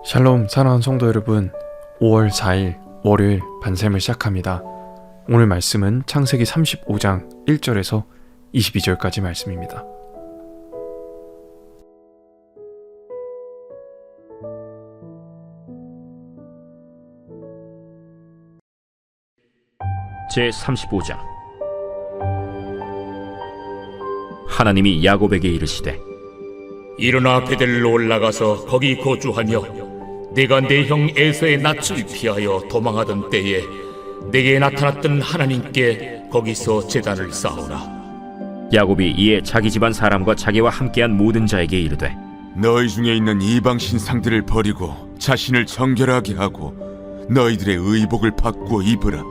샬롬 사랑하는 성도 여러분, 5월 4일 월요일 반샘을 시작합니다. 오늘 말씀은 창세기 35장 1절에서 22절까지 말씀입니다. 제35장. 하나님이 야곱에게 이르시되 일어나 베델로 올라가서 거기 거주하며 내가 내 형 에서의 낯을 피하여 도망하던 때에 내게 나타났던 하나님께 거기서 제단을 쌓으라. 야곱이 이에 자기 집안 사람과 자기와 함께한 모든 자에게 이르되 너희 중에 있는 이방 신상들을 버리고 자신을 정결하게 하고 너희들의 의복을 바꾸어 입으라.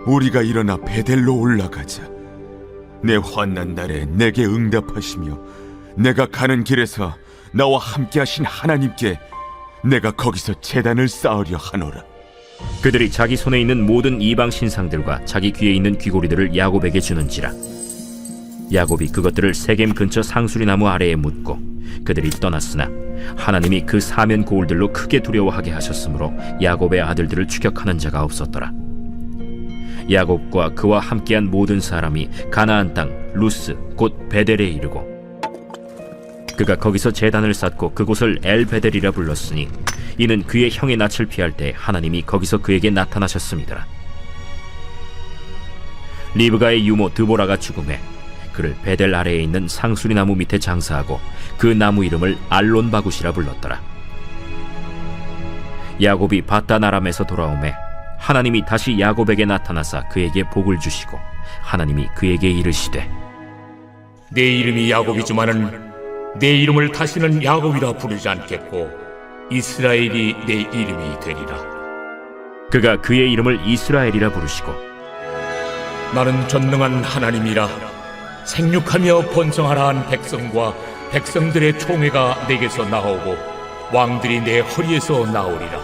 우리가 일어나 베델로 올라가자. 내 환난 날에 내게 응답하시며 내가 가는 길에서 나와 함께하신 하나님께 내가 거기서 제단을 쌓으려 하노라. 그들이 자기 손에 있는 모든 이방 신상들과 자기 귀에 있는 귀고리들을 야곱에게 주는지라. 야곱이 그것들을 세겜 근처 상수리 나무 아래에 묻고 그들이 떠났으나 하나님이 그 사면 고울들로 크게 두려워하게 하셨으므로 야곱의 아들들을 추격하는 자가 없었더라. 야곱과 그와 함께한 모든 사람이 가나안 땅 루스 곧 베델에 이르고 그가 거기서 제단을 쌓고 그곳을 엘베델이라 불렀으니 이는 그의 형의 낯을 피할 때 하나님이 거기서 그에게 나타나셨습니다. 리브가의 유모 드보라가 죽음에 그를 베델 아래에 있는 상수리 나무 밑에 장사하고 그 나무 이름을 알론바굿이라 불렀더라. 야곱이 밧단 아람에서 돌아오매 하나님이 다시 야곱에게 나타나사 그에게 복을 주시고 하나님이 그에게 이르시되 내 이름이 야곱이지만은 내 이름을 다시는 야곱이라 부르지 않겠고 이스라엘이 내 이름이 되리라. 그가 그의 이름을 이스라엘이라 부르시고 나는 전능한 하나님이라. 생육하며 번성하라 한 백성과 백성들의 총회가 내게서 나오고 왕들이 내 허리에서 나오리라.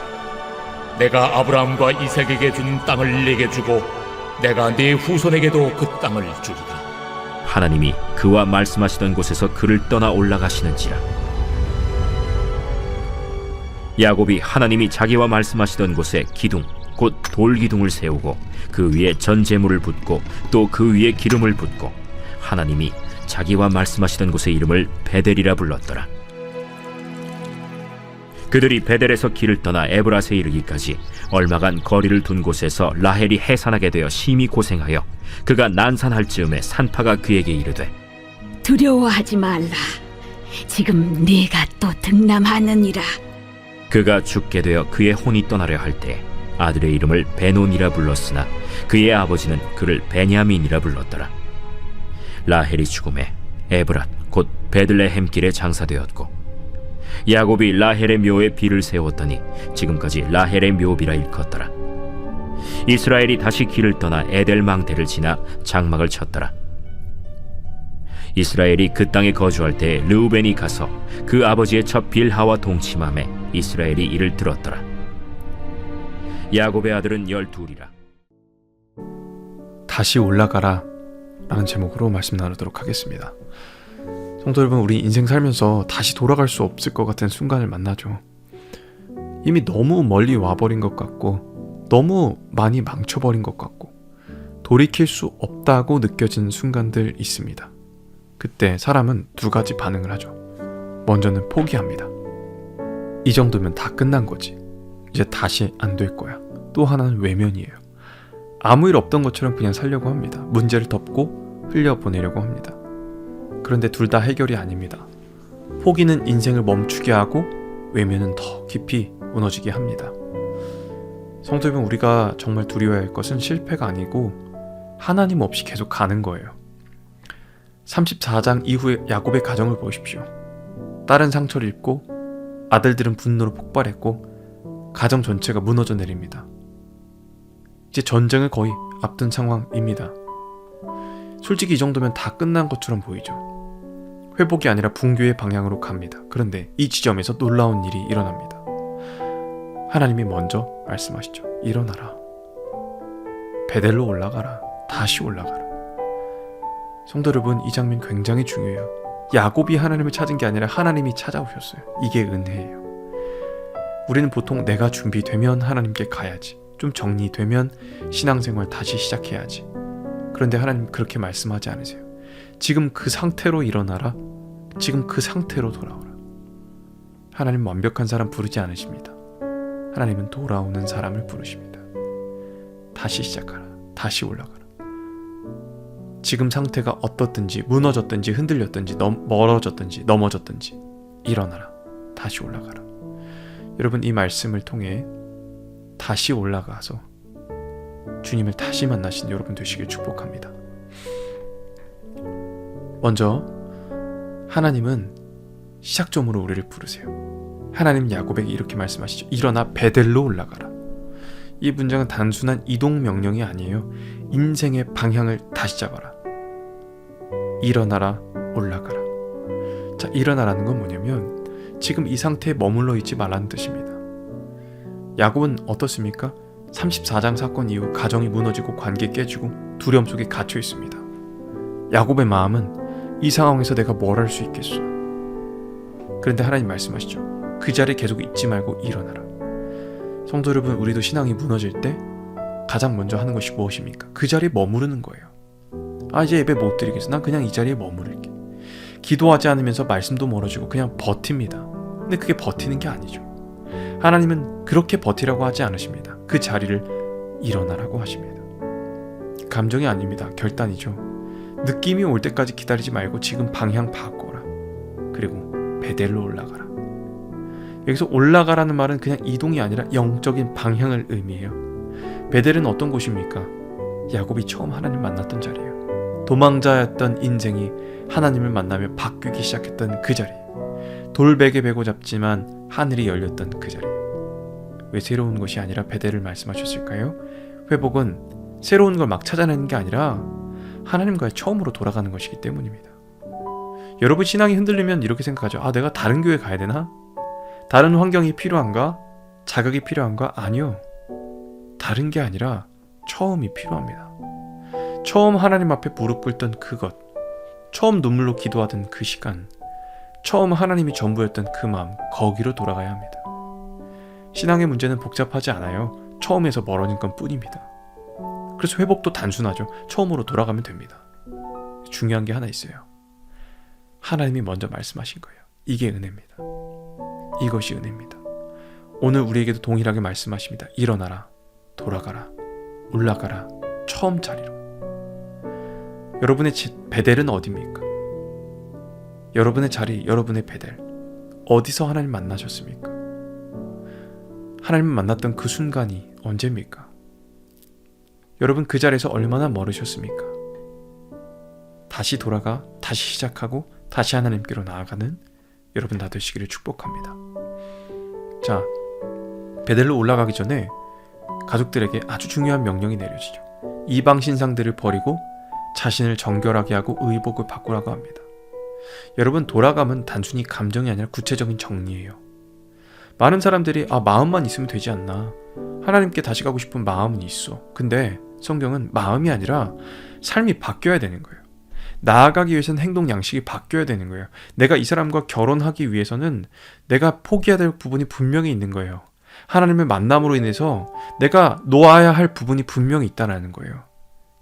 내가 아브라함과 이삭에게 준 땅을 내게 주고 내가 네 후손에게도 그 땅을 주리라. 하나님이 그와 말씀하시던 곳에서 그를 떠나 올라가시는지라. 야곱이 하나님이 자기와 말씀하시던 곳에 기둥 곧 돌기둥을 세우고 그 위에 전제물을 붓고 또 그 위에 기름을 붓고 하나님이 자기와 말씀하시던 곳의 이름을 베델이라 불렀더라. 그들이 베델에서 길을 떠나 에브라스에 이르기까지 얼마간 거리를 둔 곳에서 라헬이 해산하게 되어 심히 고생하여 그가 난산할 즈음에 산파가 그에게 이르되 두려워하지 말라. 지금 네가 또 등남하느니라. 그가 죽게 되어 그의 혼이 떠나려 할 때 아들의 이름을 베논이라 불렀으나 그의 아버지는 그를 베냐민이라 불렀더라. 라헬이 죽음에 에브랏 곧 베들레헴 길에 장사되었고 야곱이 라헬의 묘에 비를 세웠더니 지금까지 라헬의 묘비라 일컫더라. 이스라엘이 다시 길을 떠나 에델망대를 지나 장막을 쳤더라. 이스라엘이 그 땅에 거주할 때 르우벤이 가서 그 아버지의 첫 빌하와 동침함에 이스라엘이 이를 들었더라. 야곱의 아들은 12이라. 다시 올라가라 라는 제목으로 말씀 나누도록 하겠습니다. 성도 여러분, 우리 인생 살면서 다시 돌아갈 수 없을 것 같은 순간을 만나죠. 이미 너무 멀리 와버린 것 같고 너무 많이 망쳐버린 것 같고 돌이킬 수 없다고 느껴지는 순간들 있습니다. 그때 사람은 두 가지 반응을 하죠. 먼저는 포기합니다. 이 정도면 다 끝난 거지. 이제 다시 안 될 거야. 또 하나는 외면이에요. 아무 일 없던 것처럼 그냥 살려고 합니다. 문제를 덮고 흘려보내려고 합니다. 그런데 둘 다 해결이 아닙니다. 포기는 인생을 멈추게 하고 외면은 더 깊이 무너지게 합니다. 성도 여러분, 우리가 정말 두려워해야 할 것은 실패가 아니고 하나님 없이 계속 가는 거예요. 34장 이후에 야곱의 가정을 보십시오. 딸은 상처를 입고 아들들은 분노로 폭발했고 가정 전체가 무너져 내립니다. 이제 전쟁을 거의 앞둔 상황입니다. 솔직히 이 정도면 다 끝난 것처럼 보이죠. 회복이 아니라 붕괴의 방향으로 갑니다. 그런데 이 지점에서 놀라운 일이 일어납니다. 하나님이 먼저 말씀하시죠. 일어나라. 베델로 올라가라. 다시 올라가라. 성도 여러분, 이 장면 굉장히 중요해요. 야곱이 하나님을 찾은 게 아니라 하나님이 찾아오셨어요. 이게 은혜예요. 우리는 보통 내가 준비되면 하나님께 가야지, 좀 정리되면 신앙생활 다시 시작해야지. 그런데 하나님 그렇게 말씀하지 않으세요. 지금 그 상태로 일어나라. 지금 그 상태로 돌아오라. 하나님 완벽한 사람 부르지 않으십니다. 하나님은 돌아오는 사람을 부르십니다. 다시 시작하라. 다시 올라가라. 지금 상태가 어떻든지, 무너졌든지, 흔들렸든지, 멀어졌든지, 넘어졌든지 일어나라. 다시 올라가라. 여러분, 이 말씀을 통해 다시 올라가서 주님을 다시 만나신 여러분 되시길 축복합니다. 먼저 하나님은 시작점으로 우리를 부르세요. 하나님 야곱에게 이렇게 말씀하시죠. 일어나 베델로 올라가라. 이 문장은 단순한 이동 명령이 아니에요. 인생의 방향을 다시 잡아라. 일어나라, 올라가라. 자, 일어나라는 건 뭐냐면 지금 이 상태에 머물러 있지 말라는 뜻입니다. 야곱은 어떻습니까? 34장 사건 이후 가정이 무너지고 관계 깨지고 두려움 속에 갇혀 있습니다. 야곱의 마음은 이 상황에서 내가 뭘 할 수 있겠어? 그런데 하나님 말씀하시죠. 그 자리에 계속 있지 말고 일어나라. 성도 여러분, 우리도 신앙이 무너질 때 가장 먼저 하는 것이 무엇입니까? 그 자리에 머무르는 거예요. 이제 예배 못 드리겠어. 난 그냥 이 자리에 머무를게. 기도하지 않으면서 말씀도 멀어지고 그냥 버팁니다. 근데 그게 버티는 게 아니죠. 하나님은 그렇게 버티라고 하지 않으십니다. 그 자리를 일어나라고 하십니다. 감정이 아닙니다. 결단이죠. 느낌이 올 때까지 기다리지 말고 지금 방향 바꿔라. 그리고 베델로 올라가라. 여기서 올라가라는 말은 그냥 이동이 아니라 영적인 방향을 의미해요. 베델은 어떤 곳입니까? 야곱이 처음 하나님 만났던 자리예요. 도망자였던 인생이 하나님을 만나며 바뀌기 시작했던 그 자리. 돌베개 베고 잡지만 하늘이 열렸던 그 자리. 왜 새로운 것이 아니라 베델을 말씀하셨을까요? 회복은 새로운 걸 막 찾아내는 게 아니라 하나님과의 처음으로 돌아가는 것이기 때문입니다. 여러분, 신앙이 흔들리면 이렇게 생각하죠. 내가 다른 교회 가야 되나? 다른 환경이 필요한가? 자극이 필요한가? 아니요. 다른 게 아니라 처음이 필요합니다. 처음 하나님 앞에 무릎 꿇던 그것, 처음 눈물로 기도하던 그 시간, 처음 하나님이 전부였던 그 마음, 거기로 돌아가야 합니다. 신앙의 문제는 복잡하지 않아요. 처음에서 멀어진 것 뿐입니다. 그래서 회복도 단순하죠. 처음으로 돌아가면 됩니다. 중요한 게 하나 있어요. 하나님이 먼저 말씀하신 거예요. 이게 은혜입니다. 이것이 은혜입니다. 오늘 우리에게도 동일하게 말씀하십니다. 일어나라, 돌아가라, 올라가라, 처음 자리로. 여러분의 베델은 어디입니까? 여러분의 자리, 여러분의 베델, 어디서 하나님 만나셨습니까? 하나님을 만났던 그 순간이 언제입니까? 여러분, 그 자리에서 얼마나 멀으셨습니까? 다시 돌아가, 다시 시작하고 다시 하나님께로 나아가는 여러분 다 되시기를 축복합니다. 자, 베델로 올라가기 전에 가족들에게 아주 중요한 명령이 내려지죠. 이방 신상들을 버리고 자신을 정결하게 하고 의복을 바꾸라고 합니다. 여러분, 돌아가면 단순히 감정이 아니라 구체적인 정리예요. 많은 사람들이 마음만 있으면 되지 않나, 하나님께 다시 가고 싶은 마음은 있어. 근데 성경은 마음이 아니라 삶이 바뀌어야 되는 거예요. 나아가기 위해서는 행동 양식이 바뀌어야 되는 거예요. 내가 이 사람과 결혼하기 위해서는 내가 포기해야 될 부분이 분명히 있는 거예요. 하나님의 만남으로 인해서 내가 놓아야 할 부분이 분명히 있다는 거예요.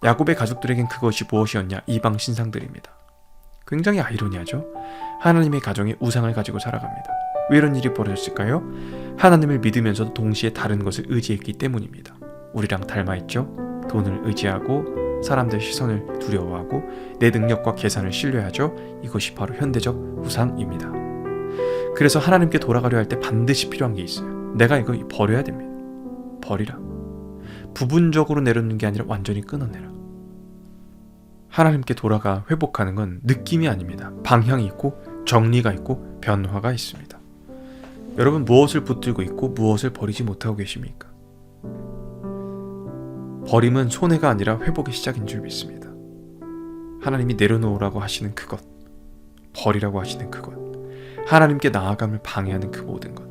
야곱의 가족들에겐 그것이 무엇이었냐? 이방 신상들입니다. 굉장히 아이러니하죠? 하나님의 가정에 우상을 가지고 살아갑니다. 왜 이런 일이 벌어졌을까요? 하나님을 믿으면서도 동시에 다른 것을 의지했기 때문입니다. 우리랑 닮아있죠? 돈을 의지하고 사람들의 시선을 두려워하고 내 능력과 계산을 신뢰하죠. 이것이 바로 현대적 우상입니다. 그래서 하나님께 돌아가려 할 때 반드시 필요한 게 있어요. 내가 이거 버려야 됩니다. 버리라. 부분적으로 내려놓는 게 아니라 완전히 끊어내라. 하나님께 돌아가 회복하는 건 느낌이 아닙니다. 방향이 있고 정리가 있고 변화가 있습니다. 여러분, 무엇을 붙들고 있고 무엇을 버리지 못하고 계십니까? 버림은 손해가 아니라 회복의 시작인 줄 믿습니다. 하나님이 내려놓으라고 하시는 그것, 버리라고 하시는 그것, 하나님께 나아감을 방해하는 그 모든 것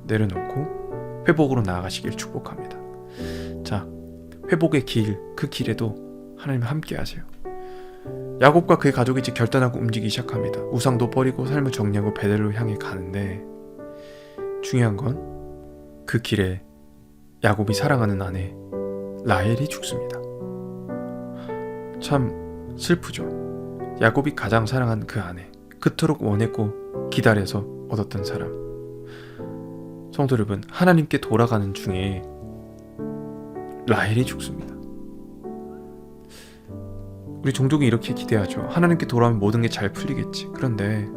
내려놓고 회복으로 나아가시길 축복합니다. 자, 회복의 길, 그 길에도 하나님 함께 하세요. 야곱과 그의 가족이 이제 결단하고 움직이기 시작합니다. 우상도 버리고 삶을 정리하고 베델로 향해 가는데 중요한 건 그 길에 야곱이 사랑하는 아내 라헬이 죽습니다. 참 슬프죠. 야곱이 가장 사랑한 그 아내, 그토록 원했고 기다려서 얻었던 사람. 성도 여러분, 하나님께 돌아가는 중에 라헬이 죽습니다. 우리 종족이 이렇게 기대하죠. 하나님께 돌아오면 모든 게 잘 풀리겠지. 그런데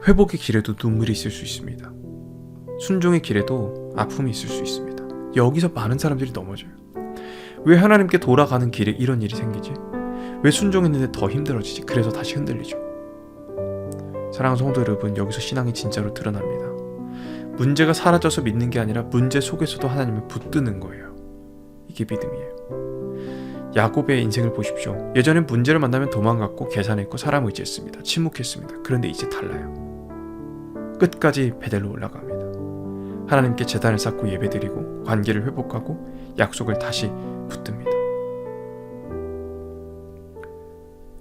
회복의 길에도 눈물이 있을 수 있습니다. 순종의 길에도 아픔이 있을 수 있습니다. 여기서 많은 사람들이 넘어져요. 왜 하나님께 돌아가는 길에 이런 일이 생기지? 왜 순종했는데 더 힘들어지지? 그래서 다시 흔들리죠. 사랑하는 성도 여러분, 여기서 신앙이 진짜로 드러납니다. 문제가 사라져서 믿는 게 아니라 문제 속에서도 하나님을 붙드는 거예요. 이게 믿음이에요. 야곱의 인생을 보십시오. 예전엔 문제를 만나면 도망갔고 계산했고 사람 의지했습니다. 침묵했습니다. 그런데 이제 달라요. 끝까지 베델로 올라갑니다. 하나님께 제단을 쌓고 예배드리고 관계를 회복하고 약속을 다시 붙듭니다.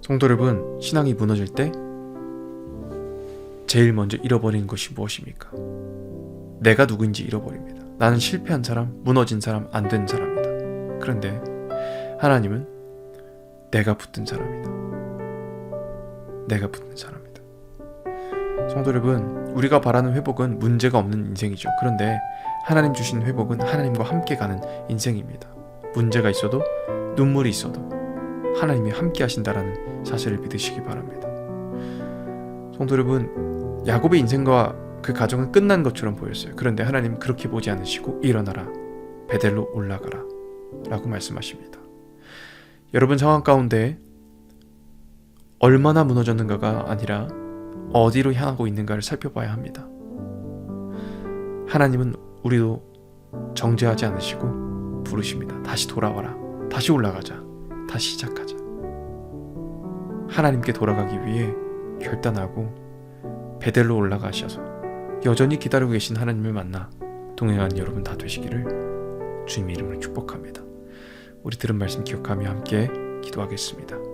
성도 여러분, 신앙이 무너질 때 제일 먼저 잃어버리는 것이 무엇입니까? 내가 누구인지 잃어버립니다. 나는 실패한 사람, 무너진 사람, 안 된 사람이다. 그런데 하나님은 내가 붙든 사람이다. 내가 붙든 사람이다. 성도 여러분, 우리가 바라는 회복은 문제가 없는 인생이죠. 그런데 하나님 주신 회복은 하나님과 함께 가는 인생입니다. 문제가 있어도 눈물이 있어도 하나님이 함께 하신다라는 사실을 믿으시기 바랍니다. 성도 여러분, 야곱의 인생과 그 가정은 끝난 것처럼 보였어요. 그런데 하나님 그렇게 보지 않으시고 일어나라, 베델로 올라가라 라고 말씀하십니다. 여러분 상황 가운데 얼마나 무너졌는가가 아니라 어디로 향하고 있는가를 살펴봐야 합니다. 하나님은 우리도 정죄하지 않으시고 부르십니다. 다시 돌아와라. 다시 올라가자. 다시 시작하자. 하나님께 돌아가기 위해 결단하고 베델로 올라가셔서 여전히 기다리고 계신 하나님을 만나 동행하는 여러분 다 되시기를 주님의 이름으로 축복합니다. 우리 들은 말씀 기억하며 함께 기도하겠습니다.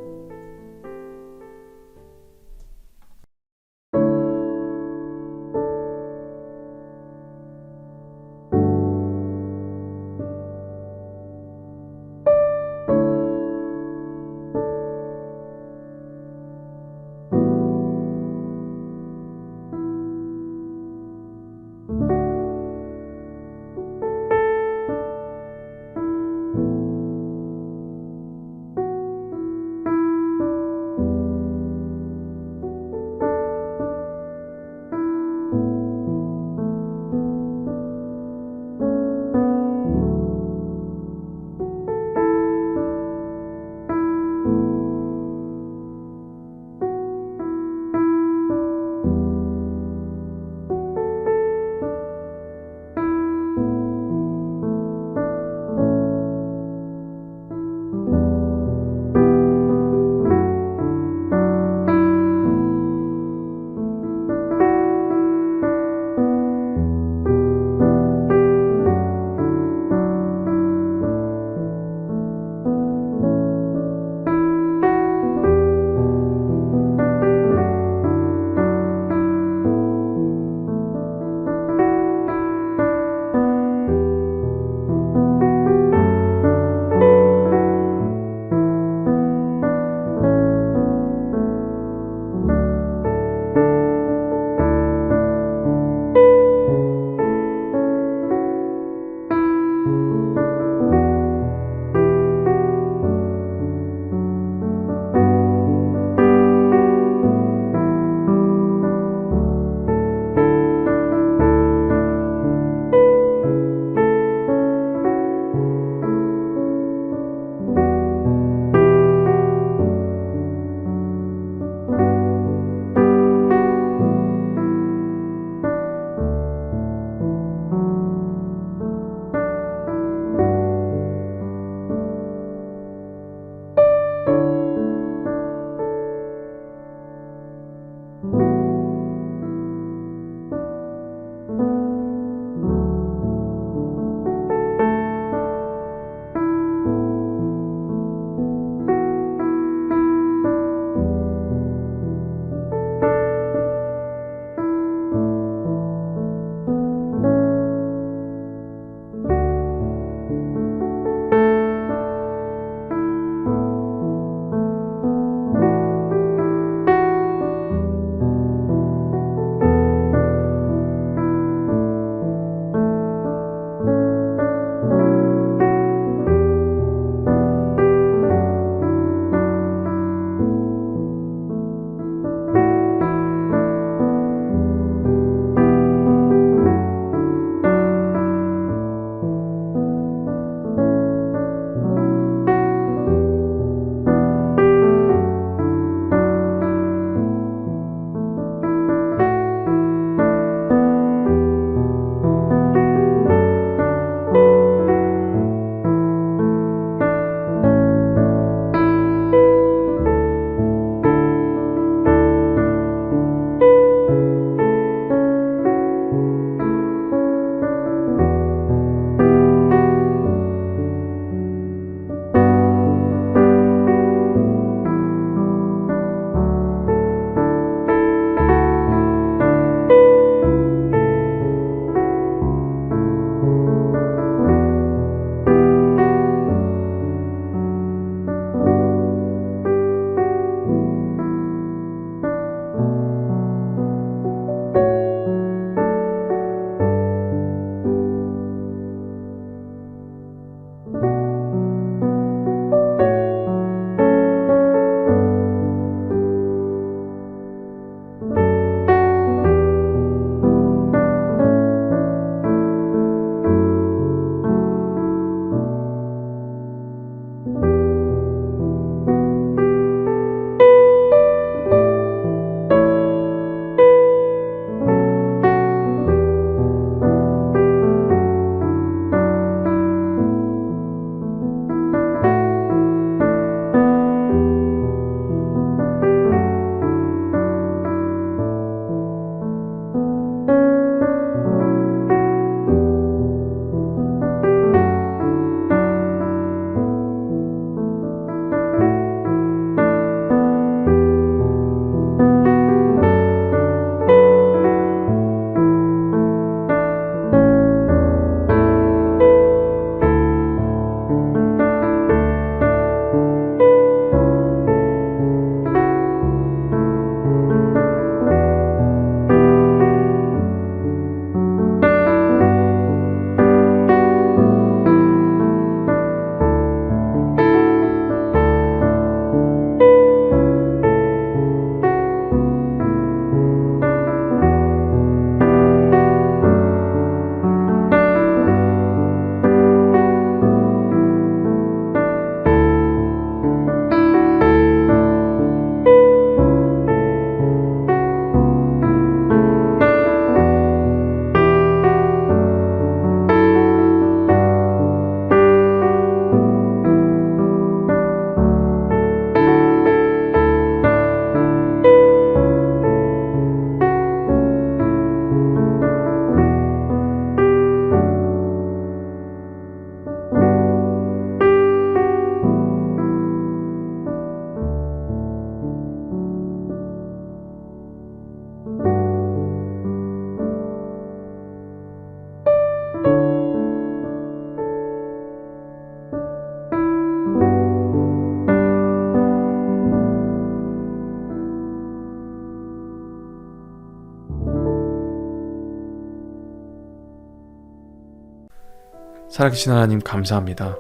살아계신 하나님 감사합니다.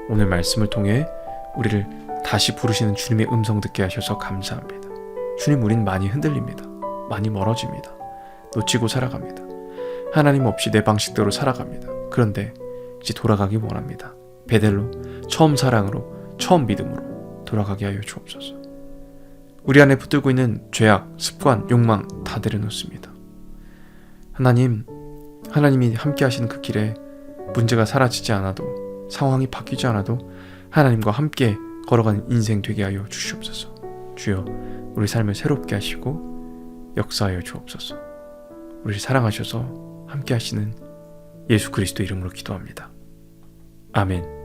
오늘 말씀을 통해 우리를 다시 부르시는 주님의 음성 듣게 하셔서 감사합니다. 주님, 우린 많이 흔들립니다. 많이 멀어집니다. 놓치고 살아갑니다. 하나님 없이 내 방식대로 살아갑니다. 그런데 이제 돌아가기 원합니다. 베델로, 처음 사랑으로, 처음 믿음으로 돌아가게 하여 주옵소서. 우리 안에 붙들고 있는 죄악, 습관, 욕망 다 내려놓습니다. 하나님이 함께 하시는 그 길에 문제가 사라지지 않아도, 상황이 바뀌지 않아도 하나님과 함께 걸어가는 인생 되게 하여 주시옵소서. 주여, 우리 삶을 새롭게 하시고 역사하여 주옵소서. 우리를 사랑하셔서 함께 하시는 예수 그리스도 이름으로 기도합니다. 아멘.